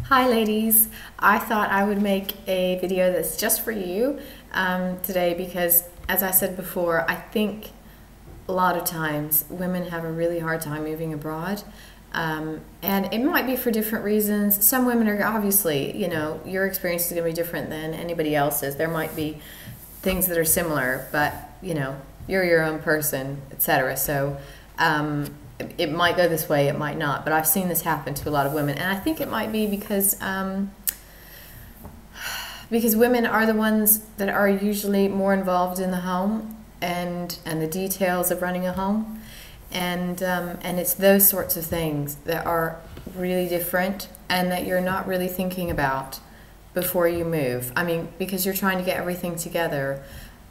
Hi ladies, I thought I would make a video that's just for you today because, as I said before, I think a lot of times women have a really hard time moving abroad, and it might be for different reasons. Some women are obviously, your experience is going to be different than anybody else's. There might be things that are similar, but you're your own person, etc. So it might go this way, it might not, but I've seen this happen to a lot of women, and I think it might be because women are the ones that are usually more involved in the home and the details of running a home, and it's those sorts of things that are really different and that you're not really thinking about before you move. I mean, because you're trying to get everything together,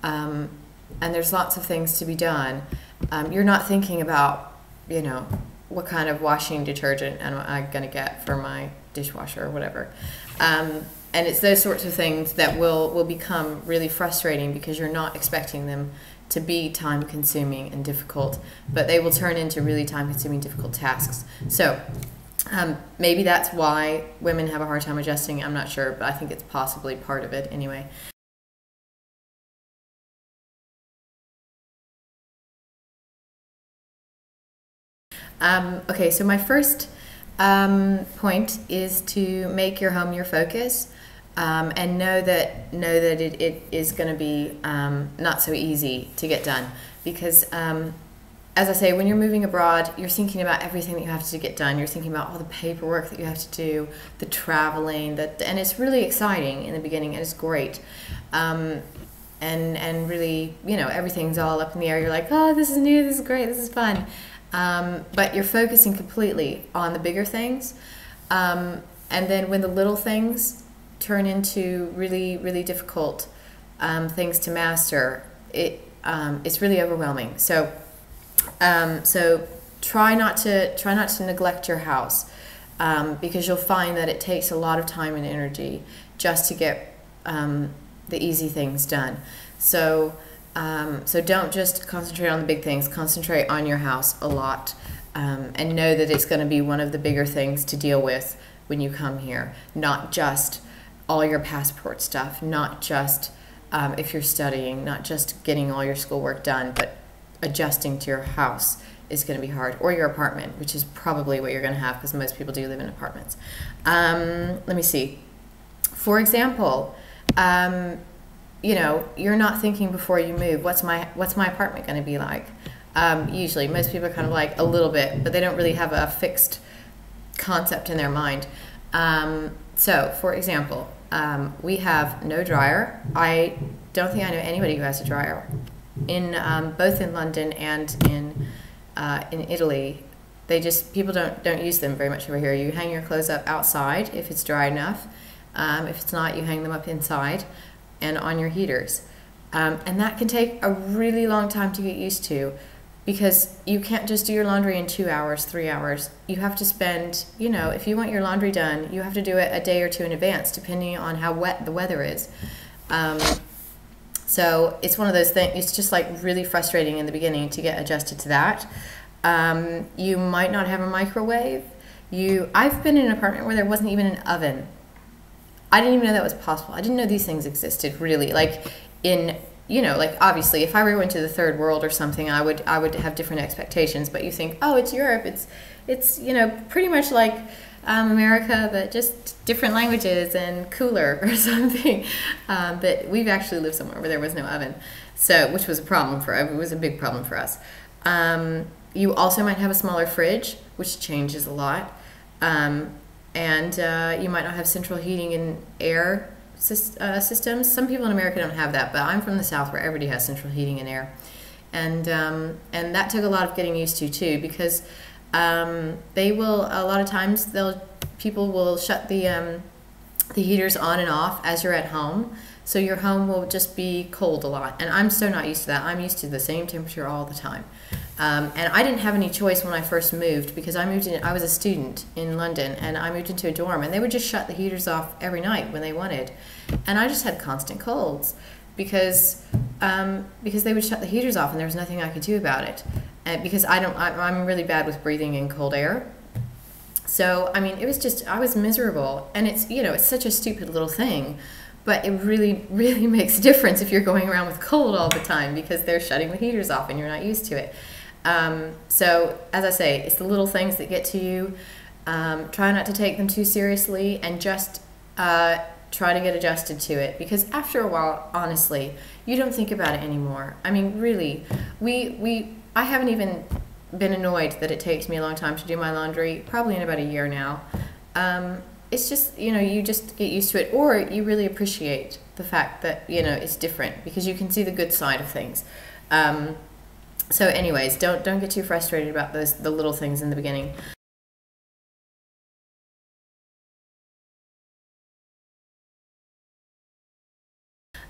and there's lots of things to be done. You're not thinking about what kind of washing detergent am I going to get for my dishwasher or whatever. And it's those sorts of things that will become really frustrating because you're not expecting them to be time-consuming and difficult, but they will turn into really time-consuming, difficult tasks. So maybe that's why women have a hard time adjusting. I'm not sure, but I think it's possibly part of it anyway. Okay, so my first point is to make your home your focus, and know that it is going to be not so easy to get done because, as I say, when you're moving abroad, you're thinking about everything that you have to get done. You're thinking about all the paperwork that you have to do, the traveling, and it's really exciting in the beginning, and it's great. And really, everything's all up in the air. You're like, oh, this is new, this is great, this is fun. But you're focusing completely on the bigger things. And then when the little things turn into really, really difficult things to master, it's really overwhelming. So try not to neglect your house, because you'll find that it takes a lot of time and energy just to get the easy things done. So don't just concentrate on the big things, concentrate on your house a lot, and know that it's going to be one of the bigger things to deal with when you come here. Not just all your passport stuff, not just if you're studying, not just getting all your schoolwork done, but adjusting to your house is going to be hard, or your apartment, which is probably what you're going to have because most people do live in apartments. Let me see. For example, you're not thinking before you move, what's my apartment going to be like? Usually, most people are kind of like a little bit, but they don't really have a fixed concept in their mind. So, for example, we have no dryer. I don't think I know anybody who has a dryer. Both in London and in Italy, people don't use them very much over here. You hang your clothes up outside if it's dry enough. If it's not, you hang them up inside and on your heaters. And that can take a really long time to get used to because you can't just do your laundry in 2 hours, 3 hours. You have to spend, if you want your laundry done, you have to do it a day or two in advance, depending on how wet the weather is. So it's one of those things, it's just like really frustrating in the beginning to get adjusted to that. You might not have a microwave. I've been in an apartment where there wasn't even an oven. I didn't even know that was possible. I didn't know these things existed, really. Like obviously, if I were going to the third world or something, I would have different expectations. But you think, oh, it's Europe. It's pretty much like America, but just different languages and cooler or something. But we've actually lived somewhere where there was no oven, which was it was a big problem for us. You also might have a smaller fridge, which changes a lot. And you might not have central heating and air systems. Some people in America don't have that, but I'm from the South where everybody has central heating and air. And that took a lot of getting used to too, because a lot of times people will shut the heaters on and off as you're at home, so your home will just be cold a lot. And I'm so not used to that. I'm used to the same temperature all the time. And I didn't have any choice when I first moved because I was a student in London and I moved into a dorm and they would just shut the heaters off every night when they wanted. And I just had constant colds because they would shut the heaters off and there was nothing I could do about it. Because I'm really bad with breathing in cold air. So, I mean, it was just, I was miserable. And it's, you know, it's such a stupid little thing, but it really, really makes a difference if you're going around with cold all the time because they're shutting the heaters off and you're not used to it. So, as I say, it's the little things that get to you. Try not to take them too seriously and just try to get adjusted to it, because after a while, honestly, you don't think about it anymore. I mean, really, I haven't even been annoyed that it takes me a long time to do my laundry, probably in about a year now. It's just, you know, you just get used to it, or you really appreciate the fact that, you know, it's different because you can see the good side of things. So anyways, don't get too frustrated about the little things in the beginning.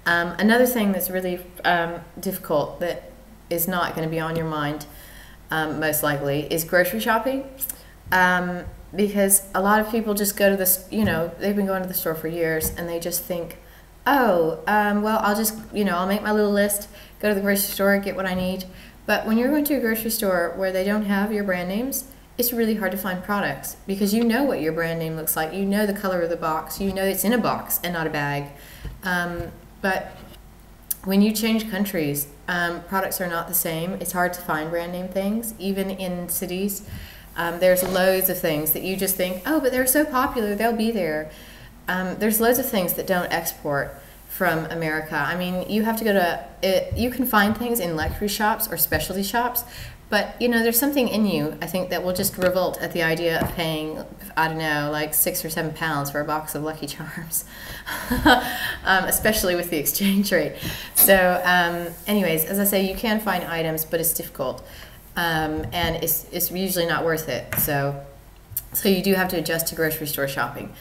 Another thing that's really difficult that is not going to be on your mind, most likely, is grocery shopping. Because a lot of people just go to this, you know, they've been going to the store for years and they just think, oh, well, I'll just, you know, I'll make my little list, go to the grocery store, get what I need. But when you're going to a grocery store where they don't have your brand names, it's really hard to find products because you know what your brand name looks like. You know the color of the box. You know it's in a box and not a bag. But when you change countries, products are not the same. It's hard to find brand name things, even in cities. There's loads of things that you just think, oh, but they're so popular, they'll be there. There's loads of things that don't export from America. I mean, you have to go to, you can find things in luxury shops or specialty shops, but, you know, there's something in you, I think, that will just revolt at the idea of paying, I don't know, like £6 or £7 for a box of Lucky Charms, especially with the exchange rate. So anyways, as I say, you can find items, but it's difficult. And it's usually not worth it. So you do have to adjust to grocery store shopping.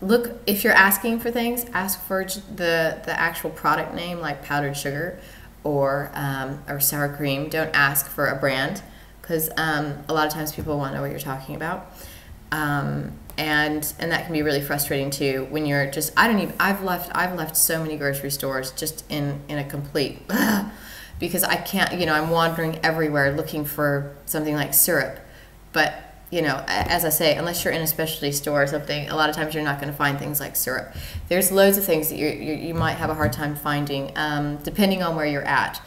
Look, if you're asking for things, ask for the actual product name, like powdered sugar or sour cream. Don't ask for a brand, because a lot of times people won't know what you're talking about. And that can be really frustrating too when you're just, I've left so many grocery stores just in a complete because I can't, you know, I'm wandering everywhere looking for something like syrup. But, you know, as I say, unless you're in a specialty store or something, a lot of times you're not going to find things like syrup. There's loads of things that you might have a hard time finding, depending on where you're at.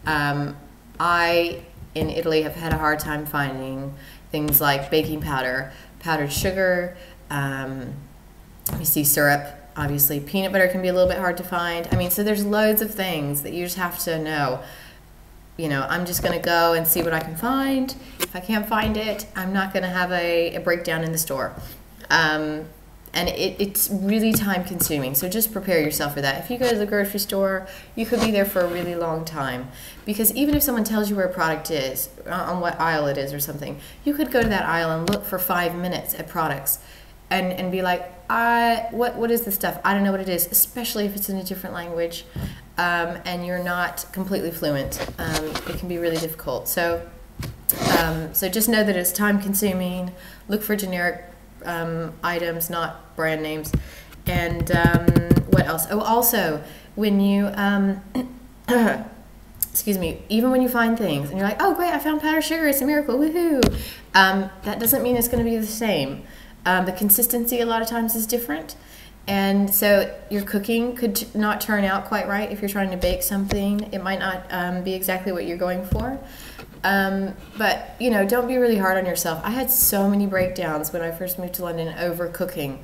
I, in Italy, have had a hard time finding things like baking powder, powdered sugar, you see syrup. Obviously, peanut butter can be a little bit hard to find. I mean, so there's loads of things that you just have to know. You know, I'm just going to go and see what I can find. If I can't find it, I'm not going to have a breakdown in the store. And it's really time consuming, so just prepare yourself for that. If you go to the grocery store, you could be there for a really long time. Because even if someone tells you where a product is, on what aisle it is or something, you could go to that aisle and look for 5 minutes at products and be like, what is this stuff? I don't know what it is, especially if it's in a different language. And you're not completely fluent. It can be really difficult. So just know that it's time consuming. Look for generic items, not brand names. And what else? Oh, also, when you, excuse me, even when you find things and you're like, oh, great, I found powdered sugar, it's a miracle, woohoo. That doesn't mean it's going to be the same. The consistency a lot of times is different. And so your cooking could not turn out quite right if you're trying to bake something. It might not be exactly what you're going for. But, you know, don't be really hard on yourself. I had so many breakdowns when I first moved to London over cooking.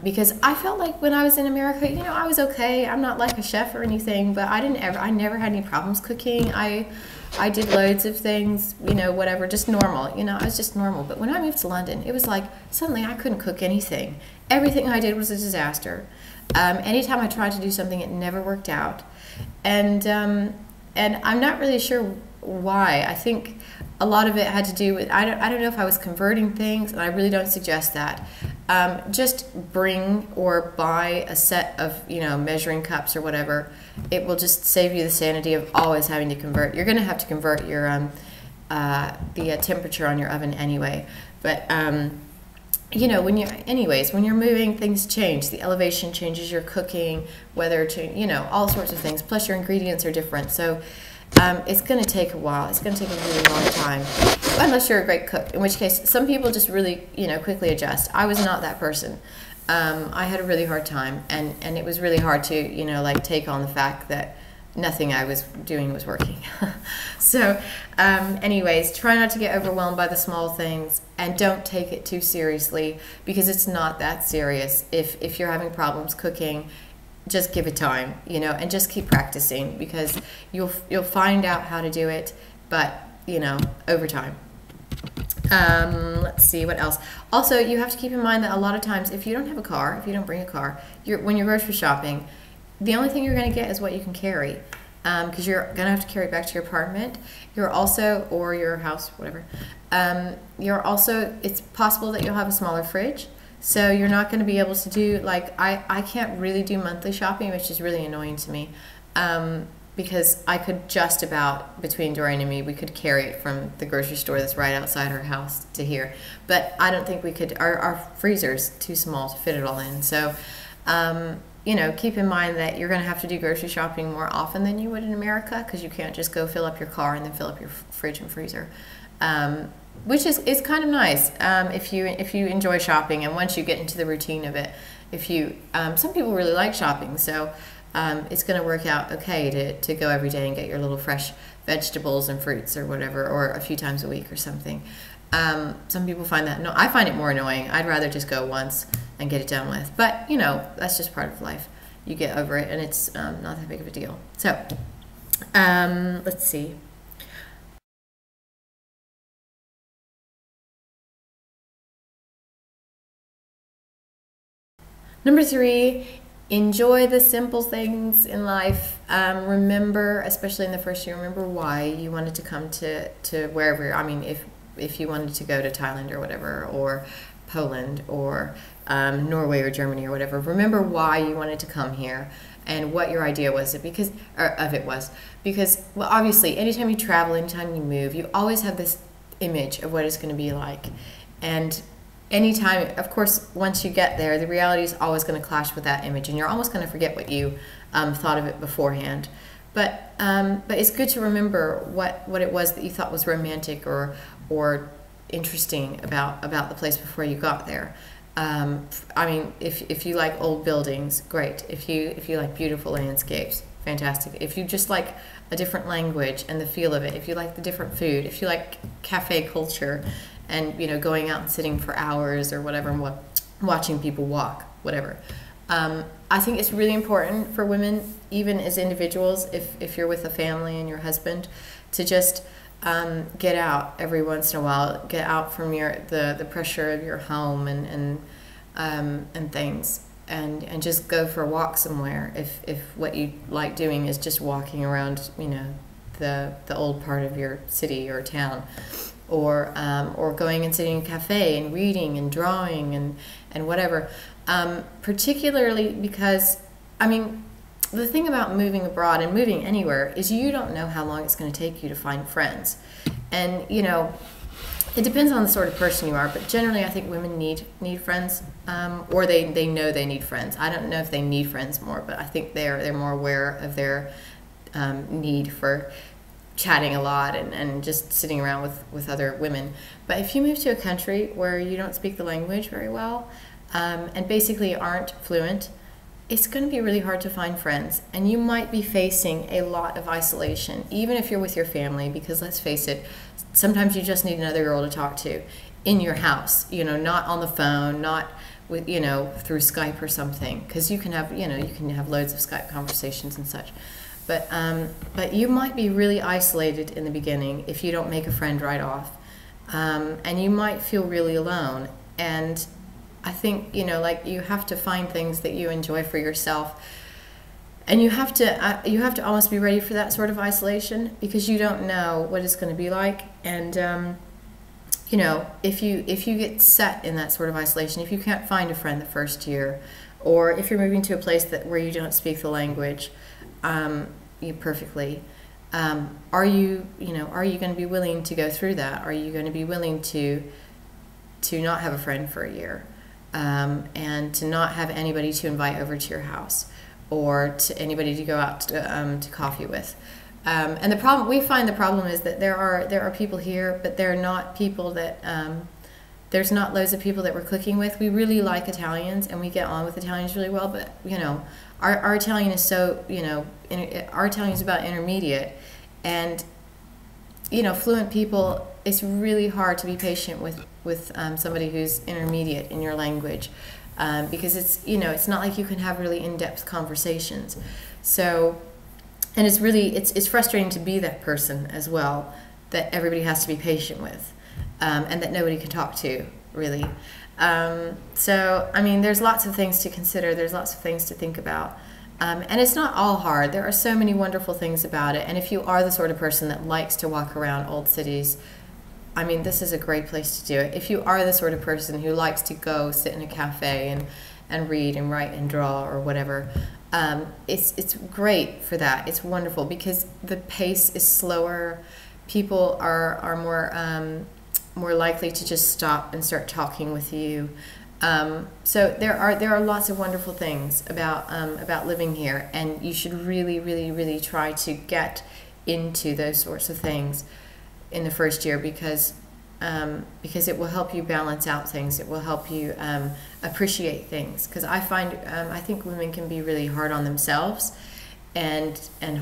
Because I felt like when I was in America, you know, I was okay. I'm not like a chef or anything, but I never had any problems cooking. I did loads of things, you know, whatever, just normal. You know, I was just normal. But when I moved to London, it was like suddenly I couldn't cook anything. Everything I did was a disaster. Anytime I tried to do something, it never worked out. And I'm not really sure why. I think a lot of it had to do with, I don't know if I was converting things, and I really don't suggest that. Just bring or buy a set of, you know, measuring cups or whatever. It will just save you the sanity of always having to convert. You're going to have to convert your the temperature on your oven anyway. But you know, when you're moving, things change. The elevation changes your cooking, whether to, you know, all sorts of things. Plus, your ingredients are different. So it's going to take a while. It's going to take a really long time, unless you're a great cook, in which case some people just really, quickly adjust. I was not that person. I had a really hard time, and it was really hard to, take on the fact that nothing I was doing was working. So, anyways, try not to get overwhelmed by the small things, and don't take it too seriously, because it's not that serious. If you're having problems cooking, just give it time, and just keep practicing, because you'll find out how to do it, but over time. Let's see what else. Also, you have to keep in mind that a lot of times, if you don't have a car, if you don't bring a car, when you're grocery shopping, the only thing you're going to get is what you can carry, because you're going to have to carry it back to your apartment. You're also, or your house, whatever. It's possible that you'll have a smaller fridge, so you're not going to be able to do, I can't really do monthly shopping, which is really annoying to me, because I could just about, between Doreen and me, we could carry it from the grocery store that's right outside our house to here, but I don't think we could. Our freezer's too small to fit it all in, so keep in mind that you're going to have to do grocery shopping more often than you would in America, because you can't just go fill up your car and then fill up your fridge and freezer, which is kind of nice if you enjoy shopping, and once you get into the routine of it. Some people really like shopping, so it's going to work out okay to go every day and get your little fresh vegetables and fruits or whatever, or a few times a week or something. Some people find that, no, I find it more annoying. I'd rather just go once and get it done with. But, that's just part of life. You get over it, and it's not that big of a deal. So, let's see. Number 3, enjoy the simple things in life. Remember, especially in the first year, remember why you wanted to come to wherever. I mean, if you wanted to go to Thailand or whatever, or Poland, or Norway or Germany or whatever, remember why you wanted to come here and what your idea was. Because well, obviously, anytime you travel, anytime you move, you always have this image of what it's going to be like, and anytime, of course, once you get there, the reality is always going to clash with that image, and you're almost going to forget what you thought of it beforehand. But it's good to remember what it was that you thought was romantic or interesting about the place before you got there. I mean, if you like old buildings, great. If you like beautiful landscapes, fantastic. If you just like a different language and the feel of it, if you like the different food, if you like cafe culture, and going out and sitting for hours or whatever, and watching people walk, whatever. I think it's really important for women, even as individuals, if you're with a family and your husband, to just get out every once in a while, get out from the pressure of your home and things, and just go for a walk somewhere. If what you like doing is just walking around, the old part of your city or town, or going and sitting in a cafe and reading and drawing and whatever. Particularly because, I mean, the thing about moving abroad and moving anywhere is you don't know how long it's going to take you to find friends. And, it depends on the sort of person you are, but generally I think women need friends, or they know they need friends. I don't know if they need friends more, but I think they're more aware of their need for chatting a lot and just sitting around with other women. But if you move to a country where you don't speak the language very well, and basically aren't fluent, it's going to be really hard to find friends, and you might be facing a lot of isolation, even if you're with your family, because let's face it, sometimes you just need another girl to talk to in your house, not on the phone, not with, through Skype or something, because you can have loads of Skype conversations and such. But you might be really isolated in the beginning if you don't make a friend right off, and you might feel really alone. And I think you have to find things that you enjoy for yourself, and you have to almost be ready for that sort of isolation, because you don't know what it's going to be like. And if you get set in that sort of isolation, if you can't find a friend the first year, or if you're moving to a place where you don't speak the language perfectly, are you going to be willing to go through that? Are you going to be willing to not have a friend for a year, and to not have anybody to invite over to your house, or to anybody to go out to coffee with? And we find the problem is that there are people here, but they're not people that, there's not loads of people that we're cooking with. We really like Italians, and we get on with Italians really well, but, you know, our Italian is so, you know, our Italian is about intermediate, and, you know, fluent people, it's really hard to be patient with somebody who's intermediate in your language, because it's, you know, it's not like you can have really in-depth conversations. So, and it's really, it's frustrating to be that person as well, that everybody has to be patient with, and that nobody can talk to, really. So, I mean, there's lots of things to consider. There's lots of things to think about. And it's not all hard. There are so many wonderful things about it. And if you are the sort of person that likes to walk around old cities, I mean, this is a great place to do it. If you are the sort of person who likes to go sit in a cafe and read and write and draw or whatever, it's great for that. It's wonderful because the pace is slower. People are more likely to just stop and start talking with you. So there are lots of wonderful things about living here, and you should really, really, really try to get into those sorts of things in the first year, because it will help you balance out things. It will help you appreciate things. Because I find I think women can be really hard on themselves and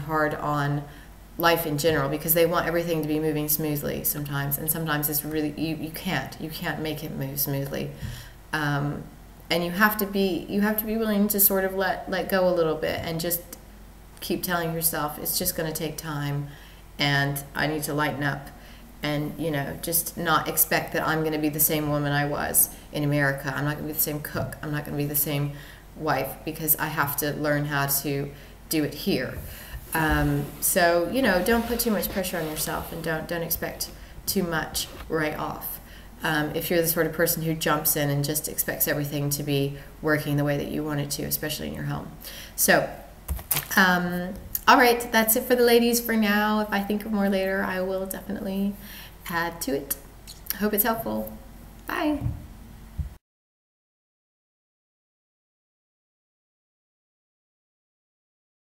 hard on life in general, because they want everything to be moving smoothly sometimes, and sometimes it's really you can't make it move smoothly, and you have to be willing to sort of let go a little bit and just keep telling yourself it's just going to take time, and I need to lighten up, and, you know, just not expect that I'm going to be the same woman I was in America. I'm not going to be the same cook. I'm not going to be the same wife, because I have to learn how to do it here. So, you know, don't put too much pressure on yourself, and don't expect too much right off. If you're the sort of person who jumps in and just expects everything to be working the way that you want it to, especially in your home. So, all right, that's it for the ladies for now. If I think of more later, I will definitely add to it. Hope it's helpful. Bye.